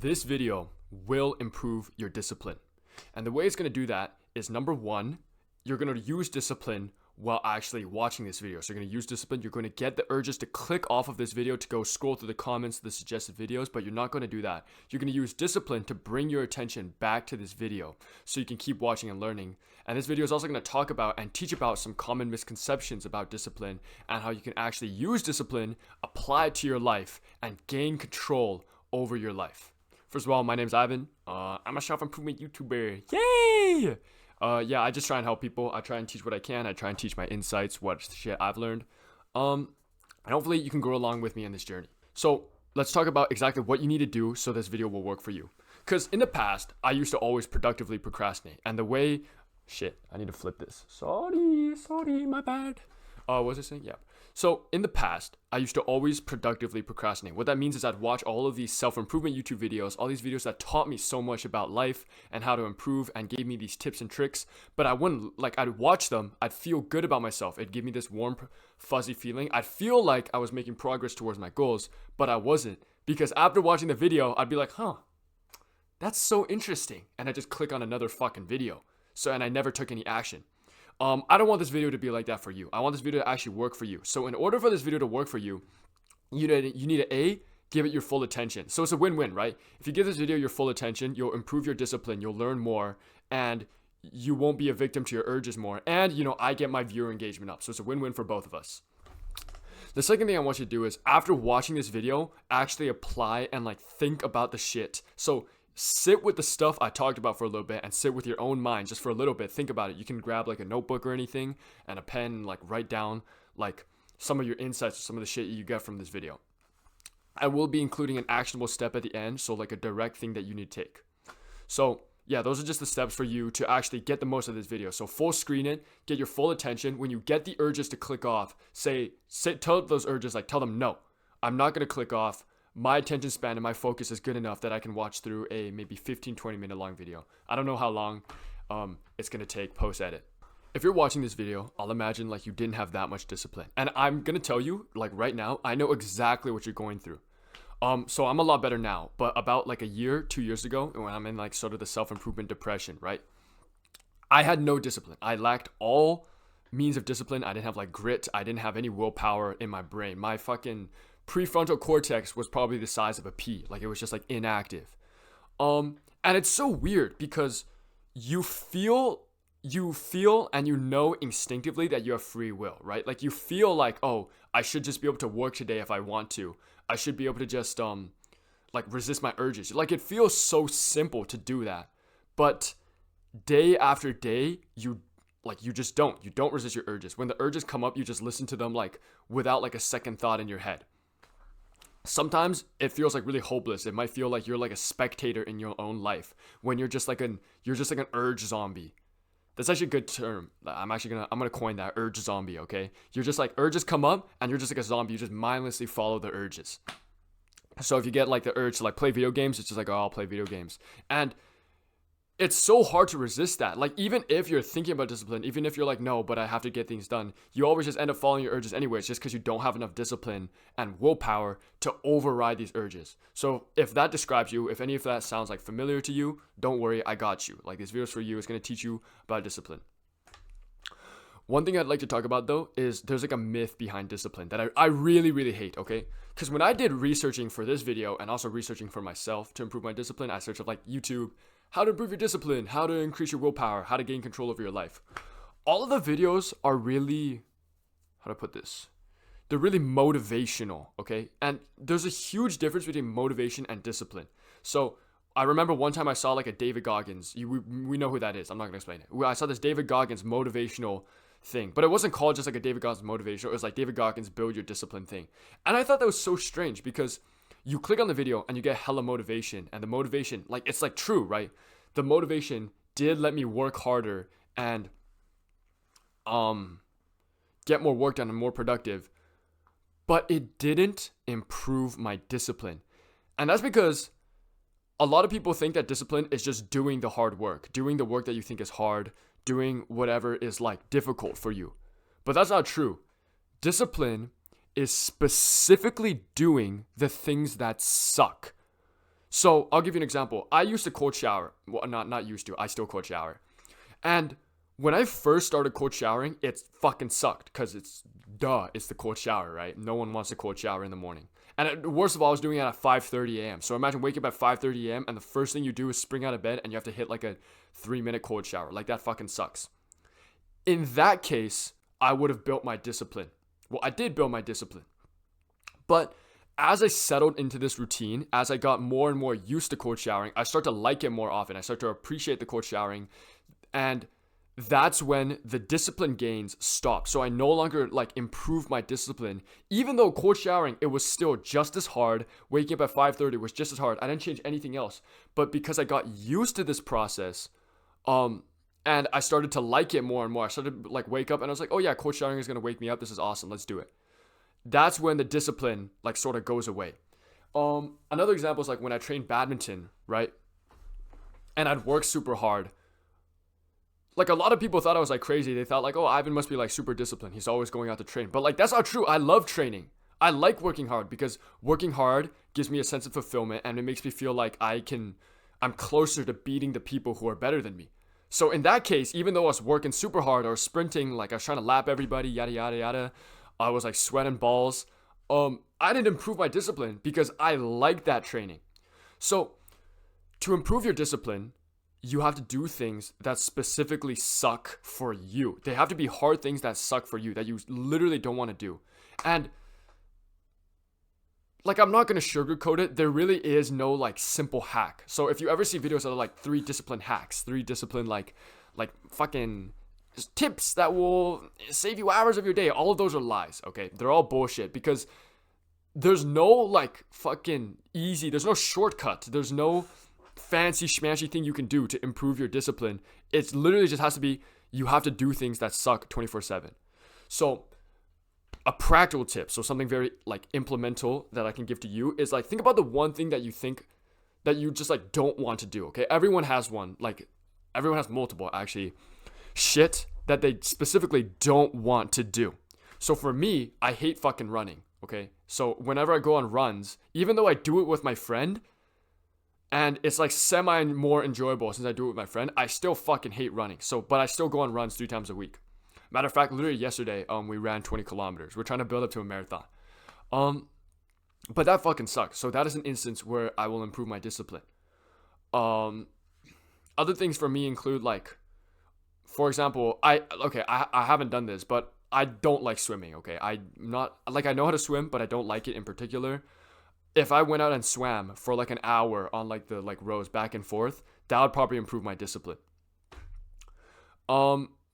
This video will improve your discipline. And the way it's going to do that is number one, you're going to use discipline while actually watching this video. So you're going to use discipline. You're going to get the urges to click off of this video to go scroll through the comments, the suggested videos, but you're not going to do that. You're going to use discipline to bring your attention back to this video so you can keep watching and learning. And this video is also going to talk about and teach about some common misconceptions about discipline and how you can actually use discipline, apply it to your life, and gain control over your life. First of all, my name's Ivan. I'm a self-improvement YouTuber. Yay! I just try and help people. I try and teach what I can. I try and teach my insights, what shit I've learned. And hopefully you can grow along with me on this journey. So let's talk about exactly what you need to do so this video will work for you. Because in the past, I used to always productively procrastinate. And the way... Shit, I need to flip this. Sorry, my bad. What was I saying? Yeah. So in the past, I used to always productively procrastinate. What that means is I'd watch all of these self-improvement YouTube videos, all these videos that taught me so much about life and how to improve and gave me these tips and tricks. But I wouldn't, I'd watch them. I'd feel good about myself. It'd give me this warm, fuzzy feeling. I'd feel like I was making progress towards my goals, but I wasn't. Because after watching the video, I'd be like, that's so interesting. And I just click on another fucking video. And I never took any action. I don't want this video to be like that for you. I want this video to actually work for you. So in order for this video to work for you, you need to A, give it your full attention. So it's a win-win, right? If you give this video your full attention, you'll improve your discipline, you'll learn more, and you won't be a victim to your urges more. And, I get my viewer engagement up. So it's a win-win for both of us. The second thing I want you to do is, after watching this video, actually apply and think about the shit. So sit with the stuff I talked about for a little bit and sit with your own mind just for a little bit. Think about it. You can grab a notebook or anything and a pen and write down some of your insights or some of the shit you get from this video. I will be including an actionable step at the end, so a direct thing that you need to take. So yeah, those are just the steps for you to actually get the most of this video. So full screen it, get your full attention. When you get the urges to click off, tell those urges, tell them, no, I'm not going to click off. My attention span and my focus is good enough that I can watch through a maybe 15-20 minute long video. I don't know how long it's going to take post-edit. If you're watching this video, I'll imagine you didn't have that much discipline. And I'm going to tell you, right now, I know exactly what you're going through. So I'm a lot better now. But about a year, 2 years ago, when I'm in sort of the self-improvement depression, right? I had no discipline. I lacked all means of discipline. I didn't have grit. I didn't have any willpower in my brain. My fucking prefrontal cortex was probably the size of a pea. It was just inactive. And it's so weird because you feel and instinctively that you have free will, right? You feel oh, I should just be able to work today if I want to. I should be able to just resist my urges. It feels so simple to do that. But day after day, you just don't. You don't resist your urges. When the urges come up, you just listen to them without a second thought in your head. Sometimes it feels really hopeless. It might feel like you're a spectator in your own life when you're just an urge zombie. That's actually a good term. I'm gonna coin that, urge zombie. Okay, you're just urges come up and you're just a zombie. You just mindlessly follow the urges. So if you get the urge to play video games, it's just I'll play video games. And it's so hard to resist that. Even if you're thinking about discipline, even if you're no, but I have to get things done, you always just end up following your urges anyways, just because you don't have enough discipline and willpower to override these urges. So if that describes you, if any of that sounds familiar to you, don't worry, I got you. This video is for you. It's going to teach you about discipline. One thing I'd like to talk about though is there's a myth behind discipline that I really, really hate, okay? Because when I did researching for this video and also researching for myself to improve my discipline, I searched up YouTube, how to improve your discipline, how to increase your willpower, how to gain control over your life. All of the videos are really, how to put this? They're really motivational, okay? And there's a huge difference between motivation and discipline. So I remember one time I saw a David Goggins. We know who that is. I'm not going to explain it. I saw this David Goggins motivational thing, but it wasn't called just a David Goggins motivational. It was David Goggins build your discipline thing. And I thought that was so strange because you click on the video and you get hella motivation, and the motivation, it's true, right? The motivation did let me work harder and get more work done and more productive, but it didn't improve my discipline. And that's because a lot of people think that discipline is just doing the hard work, doing the work that you think is hard, doing whatever is difficult for you. But that's not true. Discipline is specifically doing the things that suck. So I'll give you an example. I used to cold shower. Well, not used to. I still cold shower. And when I first started cold showering, it fucking sucked because it's the cold shower, right? No one wants a cold shower in the morning. And worst of all, I was doing it at 5:30 a.m. So imagine waking up at 5:30 a.m. and the first thing you do is spring out of bed and you have to hit like a 3-minute cold shower. Like that fucking sucks. In that case, I would have built my discipline. Well, I did build my discipline. But as I settled into this routine, as I got more and more used to cold showering, I start to like it more often. I start to appreciate the cold showering. And that's when the discipline gains stop. So I no longer like improve my discipline. Even though cold showering, it was still just as hard. Waking up at 5:30 was just as hard. I didn't change anything else. But because I got used to this process, and I started to like it more and more. I started to like wake up and I was like, oh yeah, cold showering is gonna wake me up. This is awesome. Let's do it. That's when the discipline like sort of goes away. Another example is like when I trained badminton, right? And I'd work super hard. Like a lot of people thought I was like crazy. They thought like, oh, Ivan must be like super disciplined. He's always going out to train. But like that's not true. I love training. I like working hard because working hard gives me a sense of fulfillment and it makes me feel like I'm closer to beating the people who are better than me. So in that case, even though I was working super hard or sprinting, like I was trying to lap everybody, yada yada yada, I was like sweating balls. I didn't improve my discipline because I like that training. So to improve your discipline, you have to do things that specifically suck for you. They have to be hard things that suck for you, that you literally don't want to do. And like, I'm not going to sugarcoat it. There really is no like simple hack. So if you ever see videos that are like 3 discipline hacks, 3 discipline like fucking tips that will save you hours of your day, all of those are lies, okay? They're all bullshit because there's no like fucking easy, there's no shortcut. There's no fancy schmancy thing you can do to improve your discipline. It's literally just has to be, you have to do things that suck 24/7. So a practical tip, so something very like implemental that I can give to you is like, think about the one thing that you think that you just like don't want to do, okay? Everyone has one, like everyone has multiple actually, shit that they specifically don't want to do. So for me, I hate fucking running, okay? So whenever I go on runs, even though I do it with my friend, and it's like semi more enjoyable since I do it with my friend, I still fucking hate running. So, but I still go on runs 3 times a week. Matter of fact, literally yesterday, we ran 20 kilometers. We're trying to build up to a marathon. But that fucking sucks. So that is an instance where I will improve my discipline. Other things for me include like, for example, I haven't done this, but I don't like swimming, okay? I know how to swim, but I don't like it in particular. If I went out and swam for like an hour on like the like rows back and forth, that would probably improve my discipline.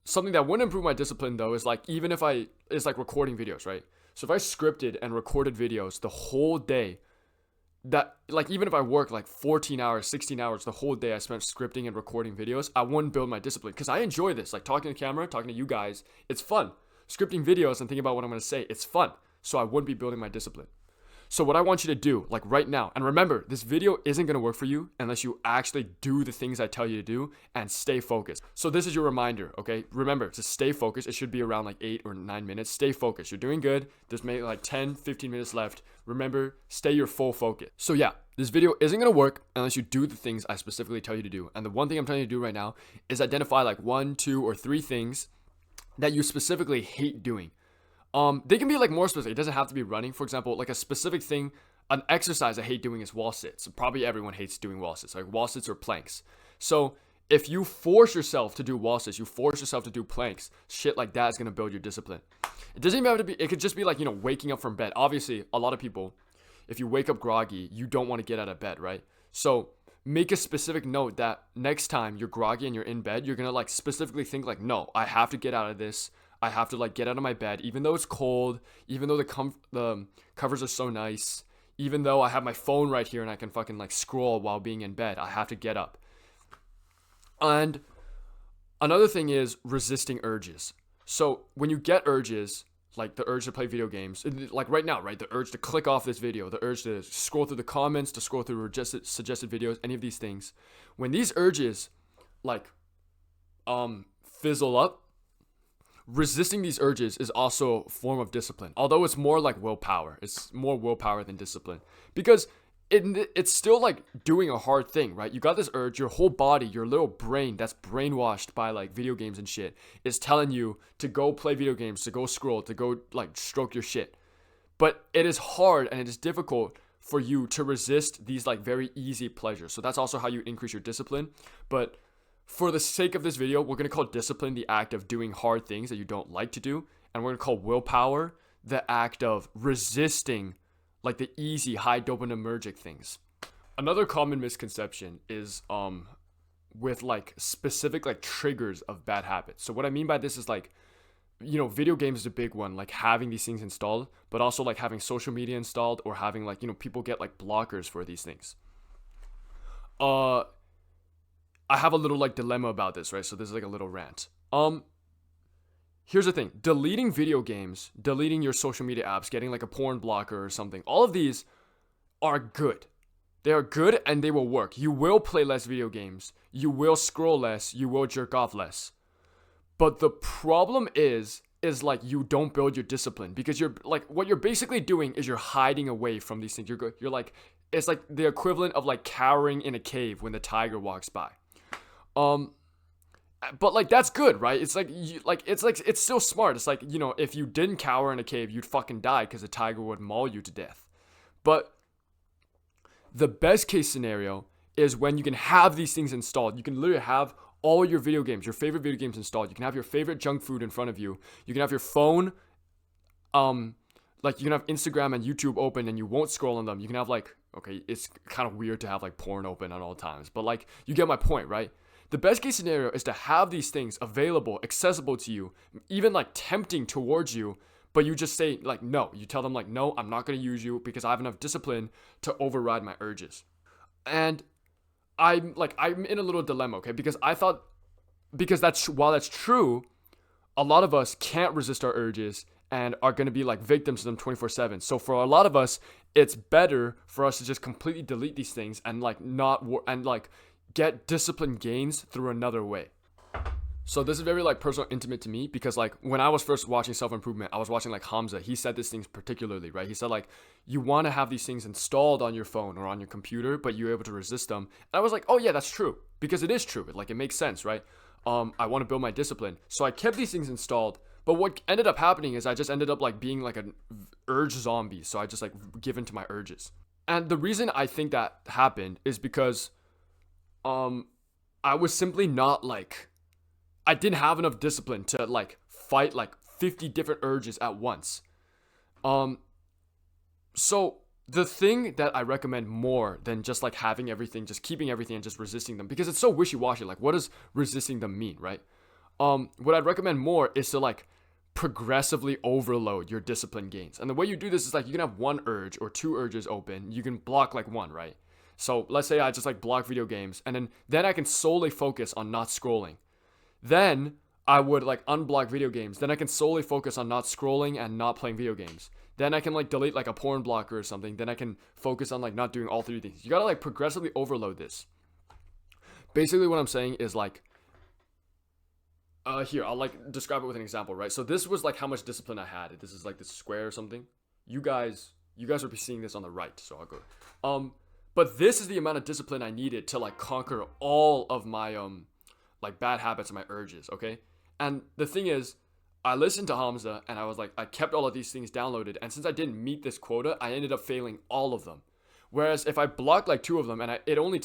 Something that wouldn't improve my discipline though is like, even if it's like recording videos, right? So if I scripted and recorded videos the whole day, that like, even if I work like 14 hours, 16 hours, the whole day I spent scripting and recording videos, I wouldn't build my discipline because I enjoy this. Like talking to camera, talking to you guys, it's fun. Scripting videos and thinking about what I'm going to say, it's fun. So I wouldn't be building my discipline. So what I want you to do, like right now, and remember, this video isn't going to work for you unless you actually do the things I tell you to do and stay focused. So this is your reminder, okay? Remember to stay focused. It should be around like 8 or 9 minutes. Stay focused. You're doing good. There's maybe like 10, 15 minutes left. Remember, stay your full focus. So yeah, this video isn't going to work unless you do the things I specifically tell you to do. And the one thing I'm telling you to do right now is identify like 1, 2, or 3 things that you specifically hate doing. They can be like more specific. It doesn't have to be running. For example, like a specific thing, an exercise I hate doing is wall sits. Probably everyone hates doing wall sits, like wall sits or planks. So if you force yourself to do wall sits, you force yourself to do planks, shit like that is going to build your discipline. It doesn't even have to be, it could just be like, waking up from bed. Obviously, a lot of people, if you wake up groggy, you don't want to get out of bed, right? So make a specific note that next time you're groggy and you're in bed, you're going to like specifically think like, no, I have to get out of this. I have to like get out of my bed, even though it's cold, even though the covers are so nice, even though I have my phone right here and I can fucking like scroll while being in bed, I have to get up. And another thing is resisting urges. So when you get urges, like the urge to play video games, like right now, right? The urge to click off this video, the urge to scroll through the comments, to scroll through suggested videos, any of these things. When these urges like fizzle up, resisting these urges is also a form of discipline, although it's more like willpower. It's more willpower than discipline, because it's still like doing a hard thing, right? You got this urge, your whole body, your little brain that's brainwashed by like video games and shit is telling you to go play video games, to go scroll, to go like stroke your shit. But it is hard and it is difficult for you to resist these like very easy pleasures. So that's also how you increase your discipline. But for the sake of this video, we're going to call discipline the act of doing hard things that you don't like to do. And we're going to call willpower the act of resisting like the easy high dopaminergic things. Another common misconception is with like specific like triggers of bad habits. So what I mean by this is like, you know, video games is a big one, like having these things installed, but also like having social media installed or having like, you know, people get like blockers for these things. I have a little like dilemma about this, right? So this is like a little rant. Here's the thing, deleting video games, deleting your social media apps, getting like a porn blocker or something, all of these are good. They are good and they will work. You will play less video games. You will scroll less. You will jerk off less. But the problem is like you don't build your discipline because you're like, what you're basically doing is you're hiding away from these things. You're like, it's like the equivalent of like cowering in a cave when the tiger walks by. But like that's good, right? It's like it's still smart. It's like, you know, if you didn't cower in a cave, you'd fucking die because a tiger would maul you to death. But the best case scenario is when you can have these things installed. You can literally have all your video games, your favorite video games installed. You can have your favorite junk food in front of you. You can have your phone, like you can have Instagram and YouTube open and you won't scroll on them. You can have like, okay, it's kind of weird to have like porn open at all times, but like you get my point, right? The best case scenario is to have these things available, accessible to you, even like tempting towards you, but you just say like, no, you tell them like, no, I'm not going to use you because I have enough discipline to override my urges. And I'm in a little dilemma, okay? Because while that's true, a lot of us can't resist our urges and are going to be like victims to them 24/7. So for a lot of us, it's better for us to just completely delete these things and like get discipline gains through another way. So this is very like personal, intimate to me because like when I was first watching self-improvement, I was watching like Hamza. He said these things particularly, right? He said like, you want to have these things installed on your phone or on your computer, but you're able to resist them. And I was like, oh yeah, that's true. Because it is true. It makes sense, right? I want to build my discipline. So I kept these things installed. But what ended up happening is I just ended up like being like an urge zombie. So I just like give in to my urges. And the reason I think that happened is because I was simply not like, I didn't have enough discipline to like fight like 50 different urges at once. So the thing that I recommend more than just like having everything, just keeping everything and just resisting them, because it's so wishy-washy. Like, what does resisting them mean, right? What I'd recommend more is to like progressively overload your discipline gains. And the way you do this is like, you can have one urge or two urges open. You can block like one, right? So let's say I just like block video games and then I can solely focus on not scrolling. Then I would like unblock video games. Then I can solely focus on not scrolling and not playing video games. Then I can like delete like a porn blocker or something. Then I can focus on like not doing all three things. You gotta like progressively overload this. Basically what I'm saying is like, here, I'll like describe it with an example, right? So this was like how much discipline I had. This is like this square or something. You guys will be seeing this on the right, so I'll go. But this is the amount of discipline I needed to like conquer all of my like bad habits and my urges, okay? And the thing is, I listened to Hamza and I was like, I kept all of these things downloaded, and since I didn't meet this quota, I ended up failing all of them. Whereas if I blocked like two of them and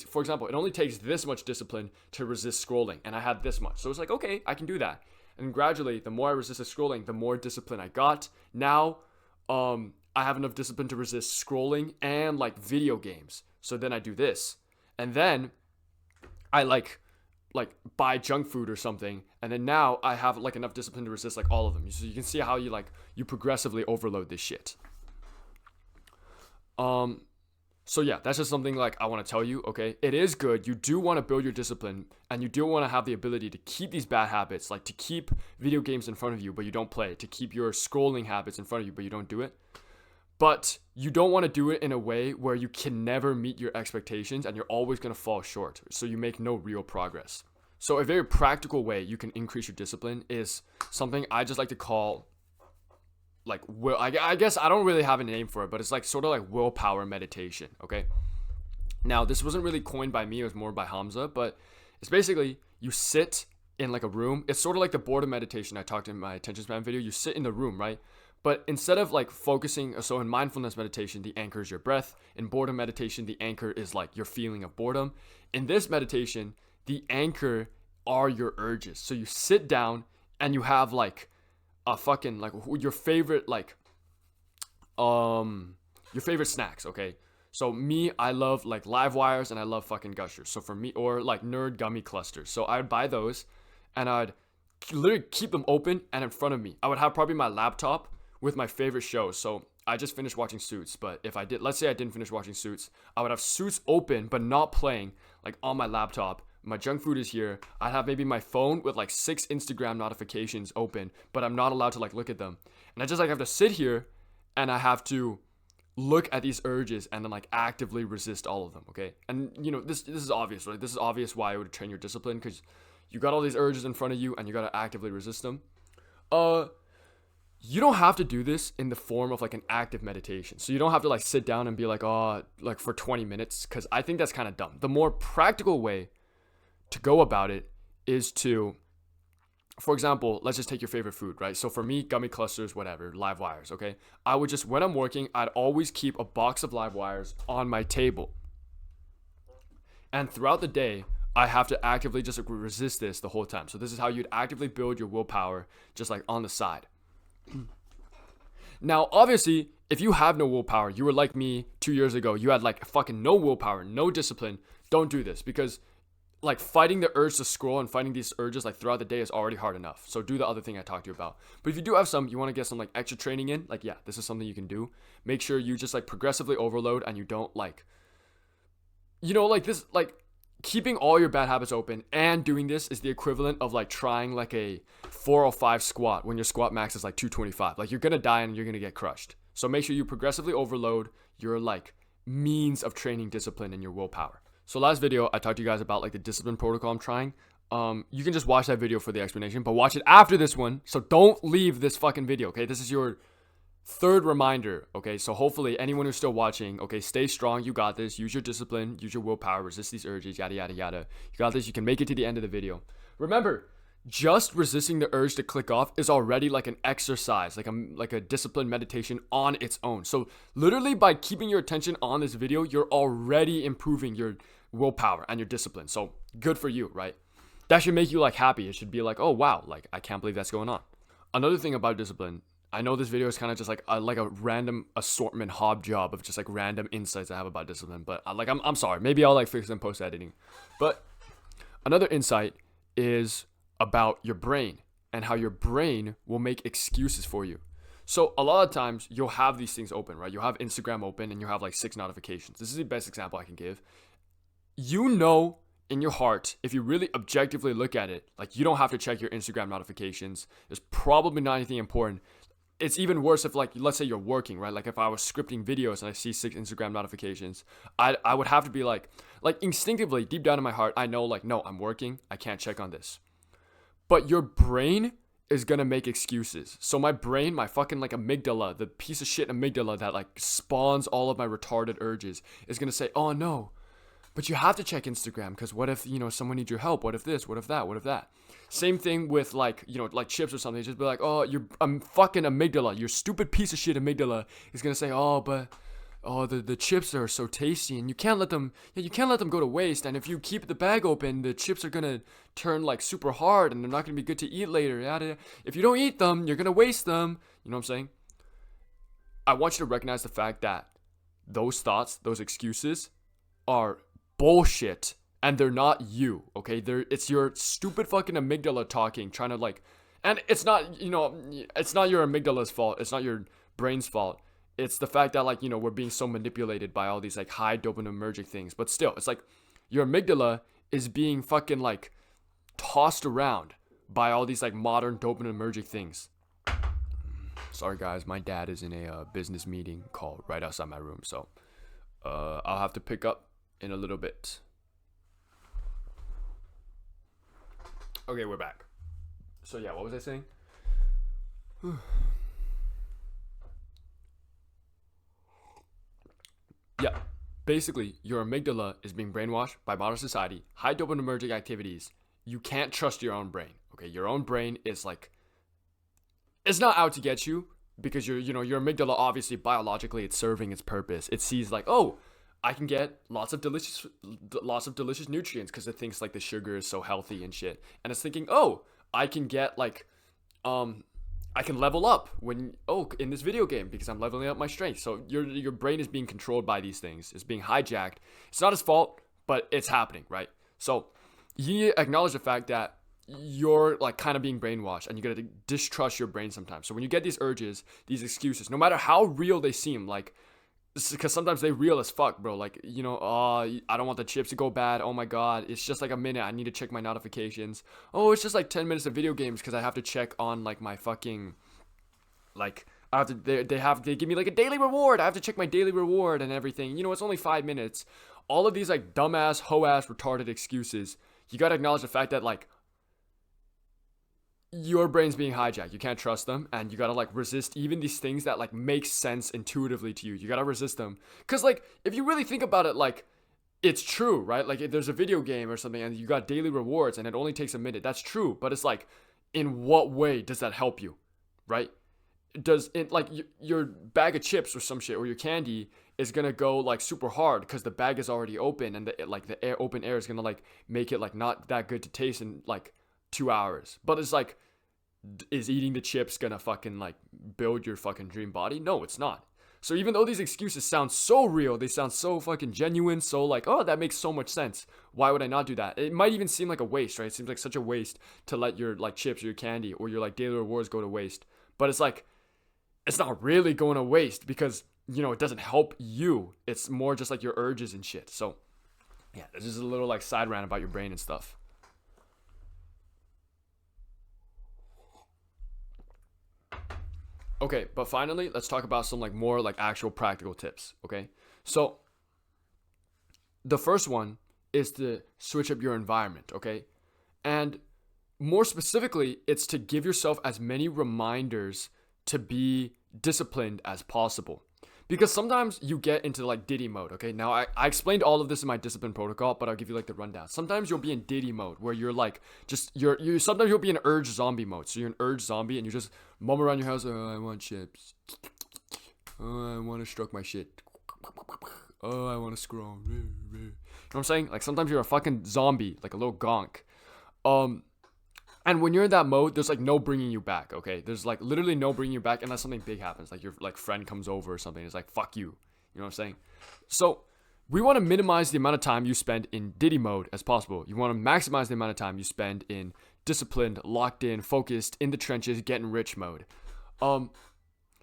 for example, it only takes this much discipline to resist scrolling, and I had this much. So it's like, okay, I can do that. And gradually, the more I resisted scrolling, the more discipline I got. Now, I have enough discipline to resist scrolling and like video games. So then I do this. And then I like buy junk food or something. And then now I have like enough discipline to resist like all of them. So you can see how you progressively overload this shit. So yeah, that's just something like I want to tell you, okay? It is good. You do want to build your discipline and you do want to have the ability to keep these bad habits, like to keep video games in front of you, but you don't play, to keep your scrolling habits in front of you, but you don't do it. But you don't want to do it in a way where you can never meet your expectations and you're always going to fall short. So you make no real progress. So a very practical way you can increase your discipline is something I just like to call like, I guess I don't really have a name for it, but it's like sort of like willpower meditation, okay? Now, this wasn't really coined by me, it was more by Hamza, but it's basically you sit in like a room. It's sort of like the boredom meditation I talked in my attention span video. You sit in the room, right? But instead of like focusing, so in mindfulness meditation, the anchor is your breath. In boredom meditation, the anchor is like your feeling of boredom. In this meditation, the anchor are your urges. So you sit down and you have like a fucking like your favorite your favorite snacks, okay? So me, I love like live wires and I love fucking gushers. So for me, or like nerd gummy clusters. So I'd buy those and I'd literally keep them open and in front of me. I would have probably my laptop with my favorite shows. So I just finished watching Suits, but if I did, let's say I didn't finish watching Suits, I would have Suits open but not playing, like on my laptop. My junk food is here. I'd have maybe my phone with like 6 Instagram notifications open, but I'm not allowed to like look at them. And I just like have to sit here and I have to look at these urges and then like actively resist all of them, okay? And you know, this is obvious, right? This is obvious why I would train your discipline, because you got all these urges in front of you and you got to actively resist them. You don't have to do this in the form of like an active meditation. So you don't have to like sit down and be like, oh, like for 20 minutes, because I think that's kind of dumb. The more practical way to go about it is to, for example, let's just take your favorite food, right? So for me, gummy clusters, whatever, live wires, okay? I would just, when I'm working, I'd always keep a box of live wires on my table. And throughout the day, I have to actively just resist this the whole time. So this is how you'd actively build your willpower, just like on the side. Now, obviously, if you have no willpower, you were like me 2 years ago, you had like fucking no willpower, no discipline, don't do this, because like fighting the urge to scroll and fighting these urges like throughout the day is already hard enough. So do the other thing I talked to you about. But if you do have some, you want to get some like extra training in, like, yeah, this is something you can do. Make sure you just like progressively overload and you don't like, you know, like this, like keeping all your bad habits open and doing this is the equivalent of like trying like a 405 squat when your squat max is like 225. Like you're going to die and you're going to get crushed. So make sure you progressively overload your like means of training discipline and your willpower. So last video, I talked to you guys about like the discipline protocol I'm trying. You can just watch that video for the explanation, but watch it after this one. So don't leave this fucking video, okay? This is your third reminder, okay? So hopefully anyone who's still watching, okay, stay strong. You got this. Use your discipline. Use your willpower. Resist these urges, yada, yada, yada. You got this. You can make it to the end of the video. Remember, just resisting the urge to click off is already like an exercise, like a disciplined meditation on its own. So literally by keeping your attention on this video, you're already improving your willpower and your discipline. So good for you, right? That should make you like happy. It should be like, oh wow, like I can't believe that's going on. Another thing about discipline, I know this video is kind of just like a random assortment hob job of just like random insights I have about discipline, but I'm sorry, maybe I'll like fix them post editing. But another insight is about your brain and how your brain will make excuses for you. So a lot of times you'll have these things open, right? You'll have Instagram open and you'll have like 6 notifications. This is the best example I can give. You know in your heart, if you really objectively look at it, like you don't have to check your Instagram notifications. There's probably not anything important. It's even worse if like, let's say you're working, right? Like if I was scripting videos and I see 6 Instagram notifications, I would have to be like instinctively deep down in my heart, I know like, no, I'm working. I can't check on this. But your brain is gonna make excuses. So my brain, my fucking like amygdala, the piece of shit amygdala that like spawns all of my retarded urges, is gonna say, oh no, but you have to check Instagram because what if, you know, someone needs your help? What if this? What if that? What if that? Same thing with like, you know, like chips or something. Just be like, oh, I'm fucking amygdala. Your stupid piece of shit amygdala is gonna say, oh, but the chips are so tasty and you can't let them go to waste. And if you keep the bag open, the chips are gonna turn like super hard and they're not gonna be good to eat later. Yada. If you don't eat them, you're gonna waste them. You know what I'm saying? I want you to recognize the fact that those thoughts, those excuses are bullshit and they're not you, okay? It's your stupid fucking amygdala talking, trying to like, and it's not, you know, it's not your amygdala's fault. It's not your brain's fault. It's the fact that like, you know, we're being so manipulated by all these like high dopaminergic things. But still, it's like your amygdala is being fucking like tossed around by all these like modern dopaminergic things. Sorry guys, my dad is in a business meeting call right outside my room, so I'll have to pick up in a little bit. Okay, we're back. So yeah, what was I saying? Yeah, basically your amygdala is being brainwashed by modern society, high dopaminergic activities. You can't trust your own brain. Okay, your own brain is like, it's not out to get you, because your amygdala, obviously biologically it's serving its purpose. It sees like, oh, I can get lots of delicious nutrients because it thinks like the sugar is so healthy and shit. And it's thinking, oh, I can get like I can level up in this video game because I'm leveling up my strength. So your brain is being controlled by these things. It's being hijacked. It's not his fault, but it's happening, right? So you acknowledge the fact that you're like kind of being brainwashed, and you gotta distrust your brain sometimes. So when you get these urges, these excuses, no matter how real they seem, like, because sometimes they real as fuck, bro. Like, I don't want the chips to go bad. Oh my god, it's just like a minute. I need to check my notifications. Oh, it's just like 10 minutes of video games because I have to check on like my fucking, like, I have to. They give me like a daily reward. I have to check my daily reward and everything. It's only 5 minutes. All of these like dumbass, hoe-ass, retarded excuses. You gotta acknowledge the fact that like your brain's being hijacked. You can't trust them, and you gotta like resist even these things that like make sense intuitively to you. You gotta resist them, because like if you really think about it, like it's true, right? Like if there's a video game or something and you got daily rewards and it only takes a minute, that's true. But it's like, in what way does that help you, right? Does it like your bag of chips or some shit, or your candy is gonna go like super hard because the bag is already open, and the open air is gonna like make it like not that good to taste in like 2 hours. But it's like, is eating the chips gonna fucking like build your fucking dream body? No, it's not. So even though these excuses sound so real, they sound so fucking genuine, so like, oh, that makes so much sense. Why would I not do that? It might even seem like a waste, right? It seems like such a waste to let your like chips or your candy or your like daily rewards go to waste. But it's like, it's not really going to waste, because it doesn't help you. It's more just like your urges and shit. So yeah, this is a little like side rant about your brain and stuff. Okay, but finally, let's talk about some like more like actual practical tips, okay? So the first one is to switch up your environment, okay? And more specifically, it's to give yourself as many reminders to be disciplined as possible. Because sometimes you get into like Diddy mode, okay? Now, I explained all of this in my discipline protocol, but I'll give you like the rundown. Sometimes you'll be in Diddy mode where you're like, sometimes you'll be in urge zombie mode. So you're an urge zombie and you just mum around your house, oh, I want chips. Oh, I want to stroke my shit. Oh, I want to scroll. You know what I'm saying? Like sometimes you're a fucking zombie, like a little gonk. And when you're in that mode, there's like no bringing you back, okay? There's like literally no bringing you back unless something big happens. Like your like friend comes over or something. It's like, fuck you. You know what I'm saying? So we want to minimize the amount of time you spend in Diddy mode as possible. You want to maximize the amount of time you spend in disciplined, locked in, focused, in the trenches, getting rich mode. And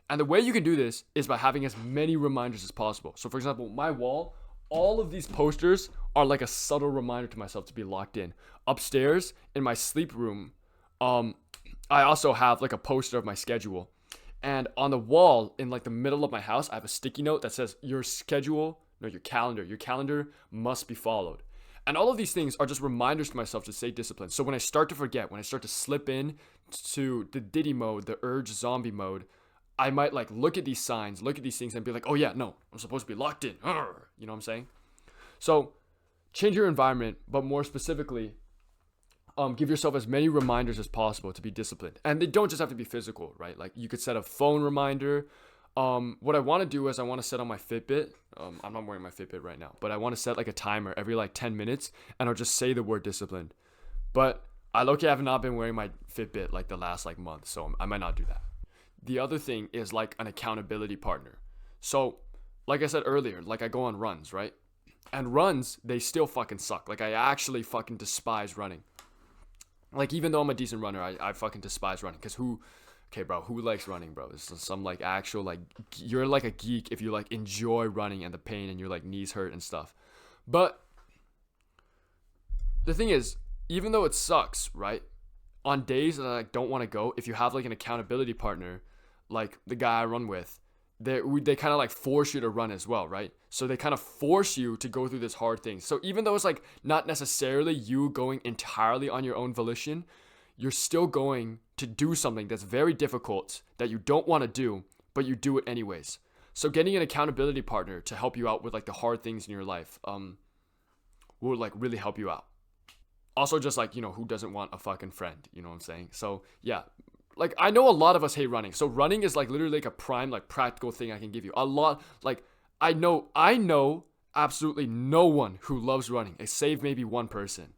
the way you can do this is by having as many reminders as possible. So for example, my wall, all of these posters are like a subtle reminder to myself to be locked in. Upstairs in my sleep room, I also have like a poster of my schedule. And on the wall in like the middle of my house, I have a sticky note that says your calendar must be followed. And all of these things are just reminders to myself to stay disciplined. So when I start to forget, when I start to slip in to the Diddy mode, the urge zombie mode, I might like look at these signs, look at these things and be like, oh yeah, no, I'm supposed to be locked in. You know what I'm saying? So change your environment, but more specifically, give yourself as many reminders as possible to be disciplined. And they don't just have to be physical, right? Like you could set a phone reminder. What I want to do is I want to set on my Fitbit. I'm not wearing my Fitbit right now, but I want to set like a timer every like 10 minutes and I'll just say the word disciplined. But I have not been wearing my Fitbit like the last like month, so I might not do that. The other thing is like an accountability partner. So like I said earlier, like I go on runs, right? And runs, they still fucking suck. Like I actually fucking despise running. Like even though I'm a decent runner, I fucking despise running. Because who likes running, bro? It's some like actual like, you're like a geek if you like enjoy running and the pain and your like knees hurt and stuff. But the thing is, even though it sucks, right? On days that I like don't want to go, if you have like an accountability partner, like the guy I run with, they kind of like force you to run as well, right? So they kind of force you to go through this hard thing. So even though it's like not necessarily you going entirely on your own volition, you're still going to do something that's very difficult that you don't want to do, but you do it anyways. So getting an accountability partner to help you out with like the hard things in your life will like really help you out. Also, just like, who doesn't want a fucking friend? You know what I'm saying? So yeah, like I know a lot of us hate running. So running is like literally like a prime like practical thing I can give you. A lot, like I know absolutely no one who loves running, save maybe one person.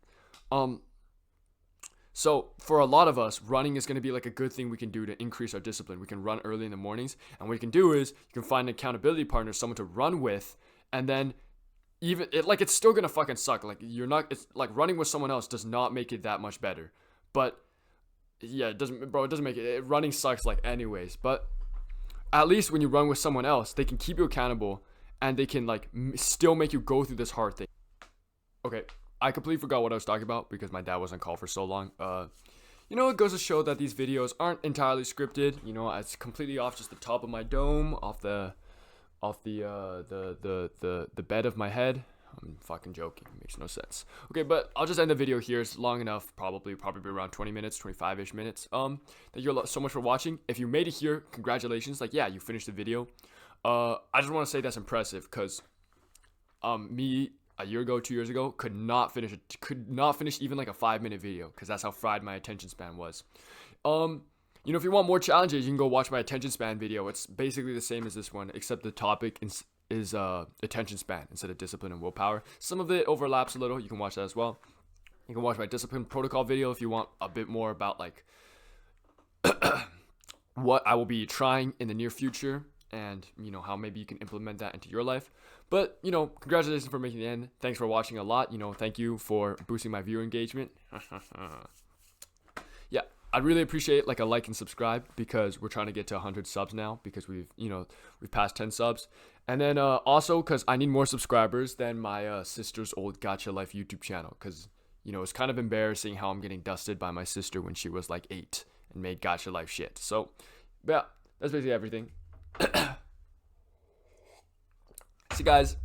So for a lot of us, running is going to be like a good thing we can do to increase our discipline. We can run early in the mornings, and what you can do is you can find an accountability partner, someone to run with, and then it's still gonna fucking suck. Like it's like running with someone else does not make it that much better. But yeah, it doesn't make it. Running sucks like anyways. But at least when you run with someone else, they can keep you accountable, and they can like still make you go through this hard thing. Okay, I completely forgot what I was talking about because my dad was on call for so long. It goes to show that these videos aren't entirely scripted. It's completely off just the top of my dome, off the bed of my head. I'm fucking joking. It makes no sense. Okay, but I'll just end the video here. It's long enough, probably around 20 minutes, 25-ish minutes. Thank you so much for watching. If you made it here, congratulations. Like, yeah, you finished the video. I just want to say that's impressive because me a year ago, 2 years ago, could not finish even like a 5-minute video because that's how fried my attention span was. If you want more challenges, you can go watch my attention span video. It's basically the same as this one, except the topic is attention span instead of discipline and willpower. Some of it overlaps a little. You can watch that as well. You can watch my discipline protocol video if you want a bit more about like what I will be trying in the near future and how maybe you can implement that into your life. But congratulations for making the end. Thanks for watching a lot. Thank you for boosting my viewer engagement. Yeah, I'd really appreciate like a like and subscribe because we're trying to get to 100 subs now because we've passed 10 subs. And then also because I need more subscribers than my sister's old Gacha Life YouTube channel because it's kind of embarrassing how I'm getting dusted by my sister when she was like 8 and made Gacha Life shit. So yeah, that's basically everything. See you guys.